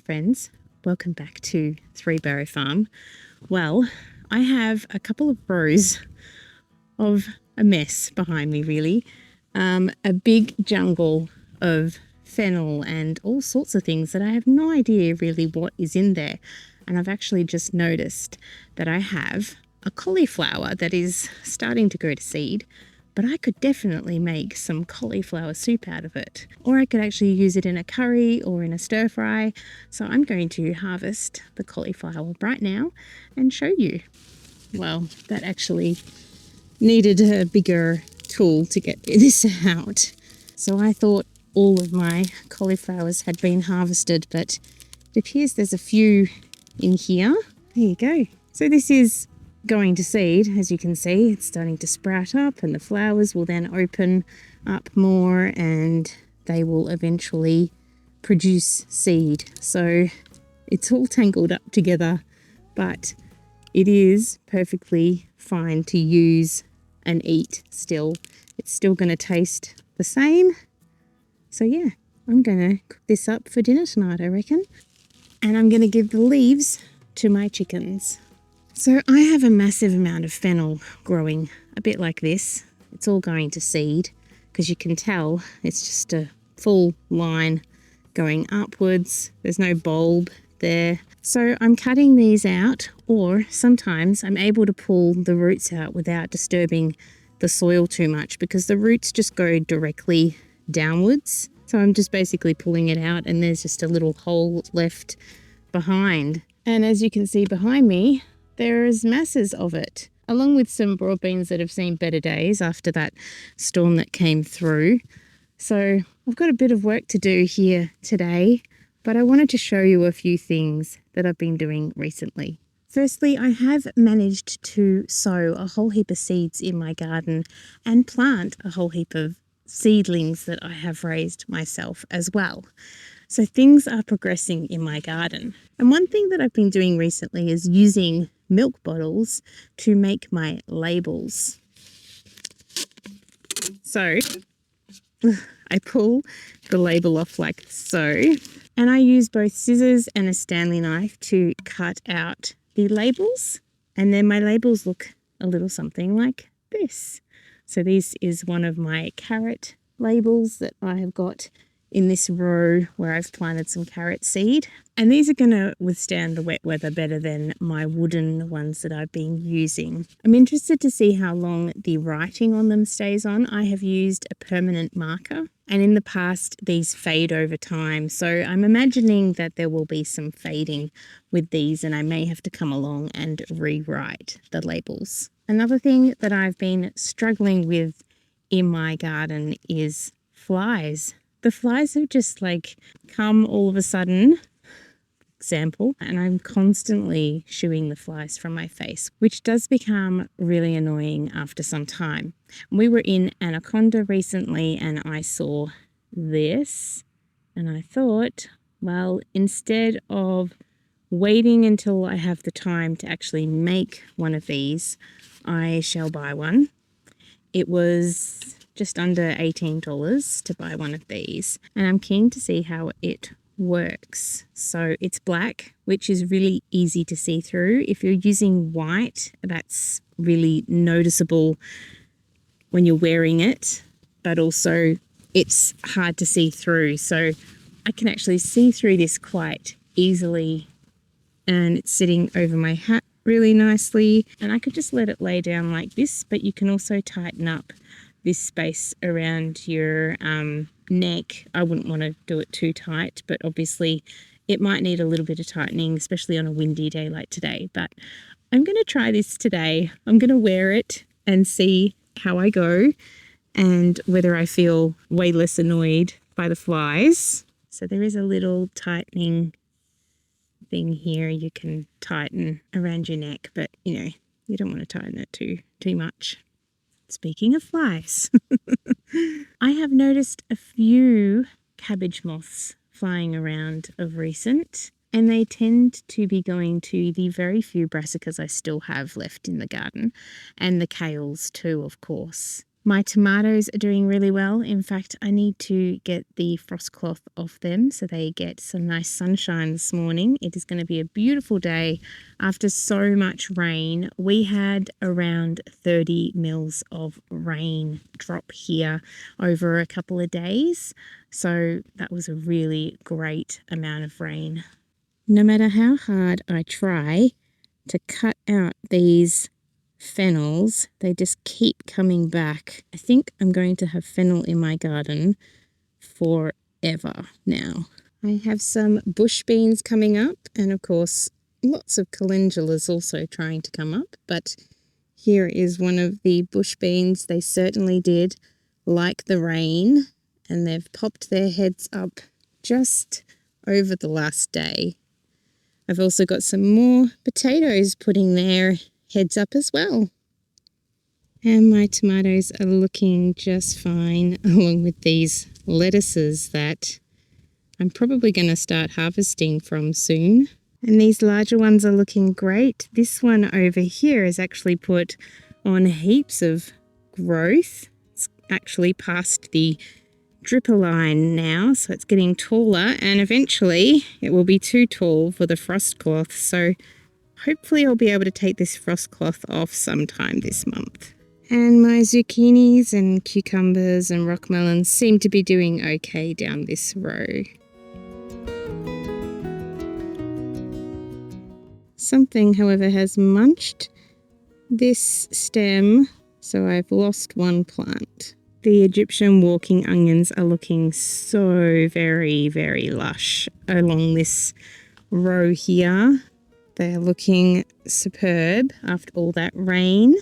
friends, welcome back to Three Barrow Farm. Well, I have a couple of rows of a mess behind me really. A big jungle of fennel and all sorts of things that I have no idea really what is in there. And I've actually just noticed that I have a cauliflower that is starting to go to seed, but I could definitely make some cauliflower soup out of it. Or I could actually use it in a curry or in a stir fry. So I'm going to harvest the cauliflower right now and show you. Well, that actually needed a bigger tool to get this out. So I thought all of my cauliflowers had been harvested, but it appears there's a few in here. There you go. So this is going to seed. As you can see, it's starting to sprout up and the flowers will then open up more and they will eventually produce seed. So it's all tangled up together, but it is perfectly fine to use and eat still. It's still going to taste the same. So yeah, I'm going to cook this up for dinner tonight, I reckon. And I'm going to give the leaves to my chickens. So I have a massive amount of fennel growing, a bit like this. It's all going to seed because you can tell it's just a full line going upwards. There's no bulb there. So I'm cutting these out, or sometimes I'm able to pull the roots out without disturbing the soil too much because the roots just go directly downwards. So I'm just basically pulling it out and there's just a little hole left behind. And as you can see behind me, there's masses of it, along with some broad beans that have seen better days after that storm that came through. So I've got a bit of work to do here today, but I wanted to show you a few things that I've been doing recently. Firstly, I have managed to sow a whole heap of seeds in my garden and plant a whole heap of seedlings that I have raised myself as well. So things are progressing in my garden. And one thing that I've been doing recently is using milk bottles to make my labels. So I pull the label off like so, and I use both scissors and a Stanley knife to cut out the labels. And then my labels look a little something like this. So this is one of my carrot labels that I have got in this row where I've planted some carrot seed. And these are going to withstand the wet weather better than my wooden ones that I've been using. I'm interested to see how long the writing on them stays on. I have used a permanent marker, and in the past these fade over time. So I'm imagining that there will be some fading with these and I may have to come along and rewrite the labels. Another thing that I've been struggling with in my garden is flies. The flies have just come all of a sudden, example, and I'm constantly shooing the flies from my face, which does become really annoying after some time. We were in Anaconda recently and I saw this and I thought, well, instead of waiting until I have the time to actually make one of these, I shall buy one. It was just under $18 to buy one of these, and I'm keen to see how it works. So it's black, which is really easy to see through. If you're using white, that's really noticeable when you're wearing it, but also it's hard to see through. So I can actually see through this quite easily, and it's sitting over my hat really nicely, and I could just let it lay down like this, but you can also tighten up this space around your neck. I wouldn't want to do it too tight, but obviously it might need a little bit of tightening, especially on a windy day like today. But I'm going to try this today. I'm going to wear it and see how I go and whether I feel way less annoyed by the flies. So there is a little tightening thing here you can tighten around your neck, but you don't want to tighten it too much. Speaking of flies, I have noticed a few cabbage moths flying around of recent, and they tend to be going to the very few brassicas I still have left in the garden, and the kales too, of course. My tomatoes are doing really well. In fact, I need to get the frost cloth off them so they get some nice sunshine this morning. It is going to be a beautiful day after so much rain. We had around 30 mils of rain drop here over a couple of days. So that was a really great amount of rain. No matter how hard I try to cut out these fennels, they just keep coming back. I think I'm going to have fennel in my garden forever now. I have some bush beans coming up, and of course lots of calendulas also trying to come up, but here is one of the bush beans. They certainly did like the rain, and they've popped their heads up just over the last day. I've also got some more potatoes putting their heads up as well. And my tomatoes are looking just fine, along with these lettuces that I'm probably going to start harvesting from soon. And these larger ones are looking great. This one over here has actually put on heaps of growth. It's actually past the dripper line now, so it's getting taller, and eventually it will be too tall for the frost cloth. So hopefully I'll be able to take this frost cloth off sometime this month. And my zucchinis and cucumbers and rock melons seem to be doing okay down this row. Something, however, has munched this stem, so I've lost one plant. The Egyptian walking onions are looking so very, very lush along this row here. They are looking superb after all that rain.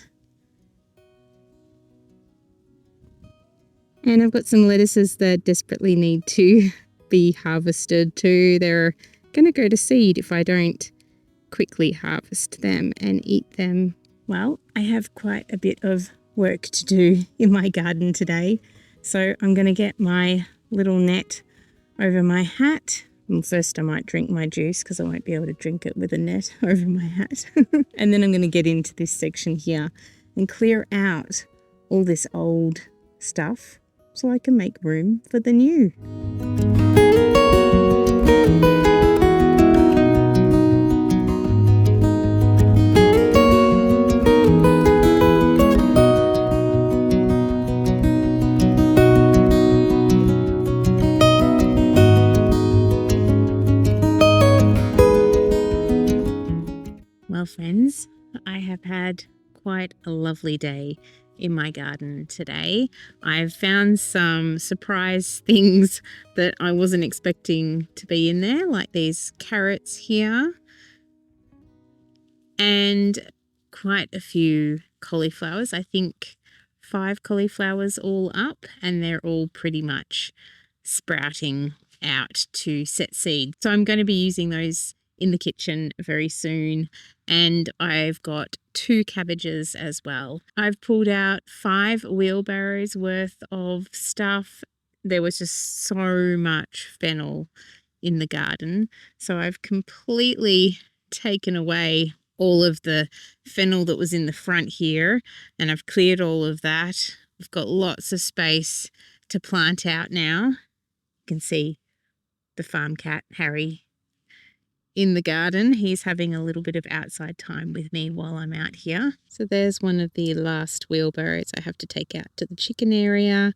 And I've got some lettuces that desperately need to be harvested too. They're going to go to seed if I don't quickly harvest them and eat them. Well, I have quite a bit of work to do in my garden today, so I'm going to get my little net over my hat. Well, first I might drink my juice because I won't be able to drink it with a net over my hat. And then I'm going to get into this section here and clear out all this old stuff so I can make room for the new. Well, friends, I have had quite a lovely day in my garden today. I've found some surprise things that I wasn't expecting to be in there, like these carrots here, and quite a few cauliflowers. I think 5 cauliflowers all up, and they're all pretty much sprouting out to set seed. So I'm going to be using those in the kitchen very soon. And I've got 2 cabbages as well. I've pulled out 5 wheelbarrows worth of stuff. There was just so much fennel in the garden. So I've completely taken away all of the fennel that was in the front here, and I've cleared all of that. We've got lots of space to plant out now. You can see the farm cat, Harry, in the garden. He's having a little bit of outside time with me while I'm out here. So there's one of the last wheelbarrows I have to take out to the chicken area.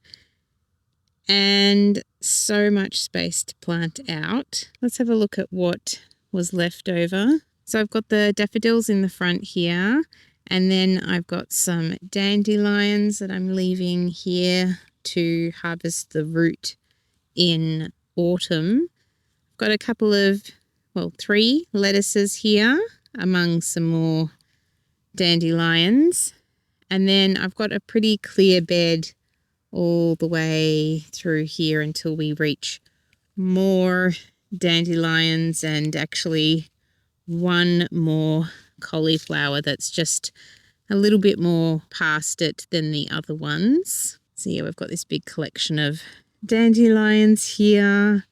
And so much space to plant out. Let's have a look at what was left over. So I've got the daffodils in the front here, and then I've got some dandelions that I'm leaving here to harvest the root in autumn. I've got a couple of, 3 lettuces here among some more dandelions. And then I've got a pretty clear bed all the way through here until we reach more dandelions and actually one more cauliflower that's just a little bit more past it than the other ones. So yeah, we've got this big collection of dandelions here,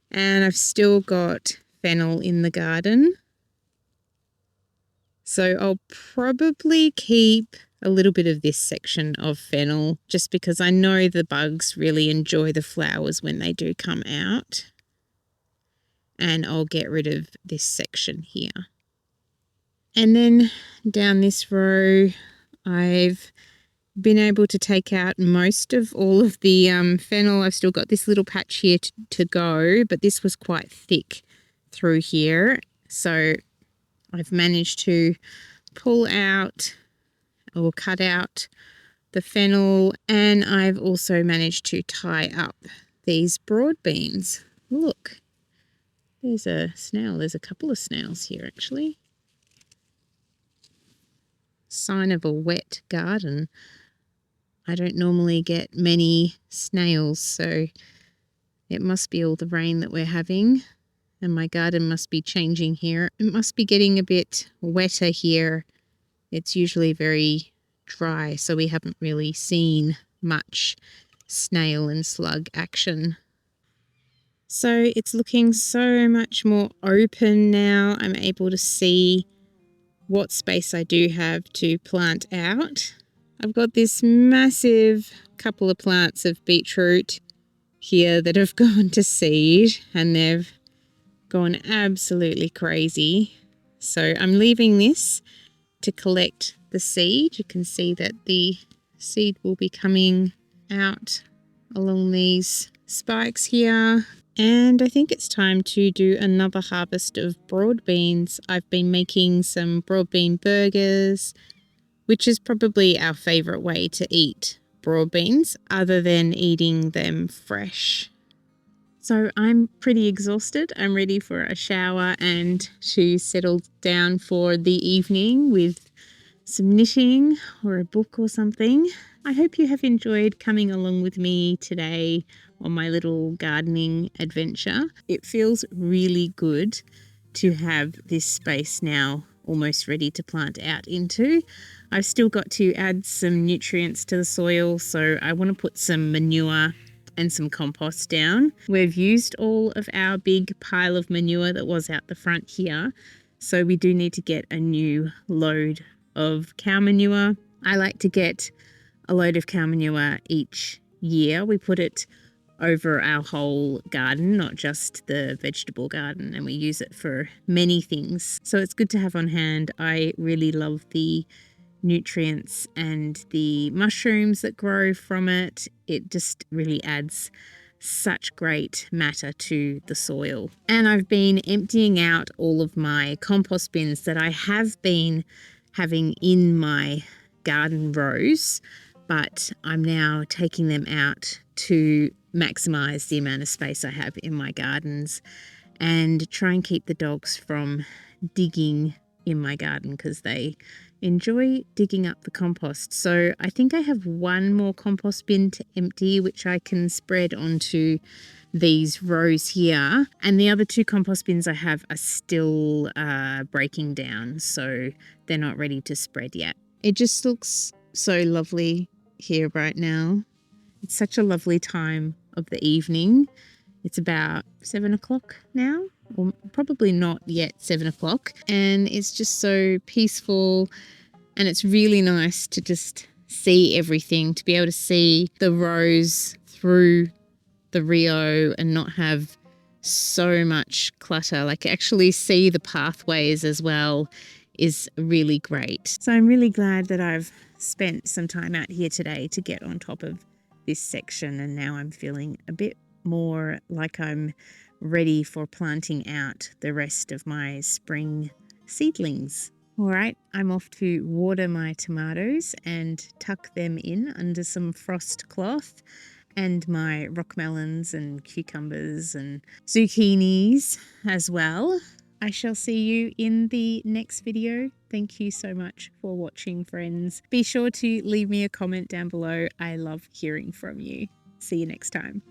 and I've still got fennel in the garden. So I'll probably keep a little bit of this section of fennel just because I know the bugs really enjoy the flowers when they do come out. And I'll get rid of this section here. And then down this row, I've been able to take out most of all of the fennel. I've still got this little patch here to go, but this was quite thick through here. So I've managed to pull out or cut out the fennel, and I've also managed to tie up these broad beans. Look, there's a snail. There's a couple of snails here actually. Sign of a wet garden. I don't normally get many snails, so it must be all the rain that we're having, and my garden must be changing here. It must be getting a bit wetter here. It's usually very dry, so we haven't really seen much snail and slug action. So it's looking so much more open now. I'm able to see what space I do have to plant out. I've got this massive couple of plants of beetroot here that have gone to seed, and they've gone absolutely crazy. So I'm leaving this to collect the seed. You can see that the seed will be coming out along these spikes here. And I think it's time to do another harvest of broad beans. I've been making some broad bean burgers, which is probably our favourite way to eat broad beans other than eating them fresh. So I'm pretty exhausted. I'm ready for a shower and to settle down for the evening with some knitting or a book or something. I hope you have enjoyed coming along with me today on my little gardening adventure. It feels really good to have this space now almost ready to plant out into. I've still got to add some nutrients to the soil, so I want to put some manure and some compost down. We've used all of our big pile of manure that was out the front here, so we do need to get a new load of cow manure. I like to get a load of cow manure each year. We put it over our whole garden, not just the vegetable garden, and we use it for many things. So it's good to have on hand. I really love the nutrients and the mushrooms that grow from it. It just really adds such great matter to the soil. And I've been emptying out all of my compost bins that I have been having in my garden rows, but I'm now taking them out to maximize the amount of space I have in my gardens and try and keep the dogs from digging in my garden because they enjoy digging up the compost. So I think I have one more compost bin to empty, which I can spread onto these rows here. And the other two compost bins I have are still breaking down, so they're not ready to spread yet. It just looks so lovely here right now. It's such a lovely time of the evening. It's about 7 o'clock now, or probably not yet 7 o'clock. And it's just so peaceful, and it's really nice to just see everything, to be able to see the rows through the Rio and not have so much clutter. Like actually see the pathways as well is really great. So I'm really glad that I've spent some time out here today to get on top of this section, and now I'm feeling a bit more like I'm ready for planting out the rest of my spring seedlings. All right, I'm off to water my tomatoes and tuck them in under some frost cloth, and my rock melons and cucumbers and zucchinis as well. I shall see you in the next video. Thank you so much for watching, friends. Be sure to leave me a comment down below. I love hearing from you. See you next time.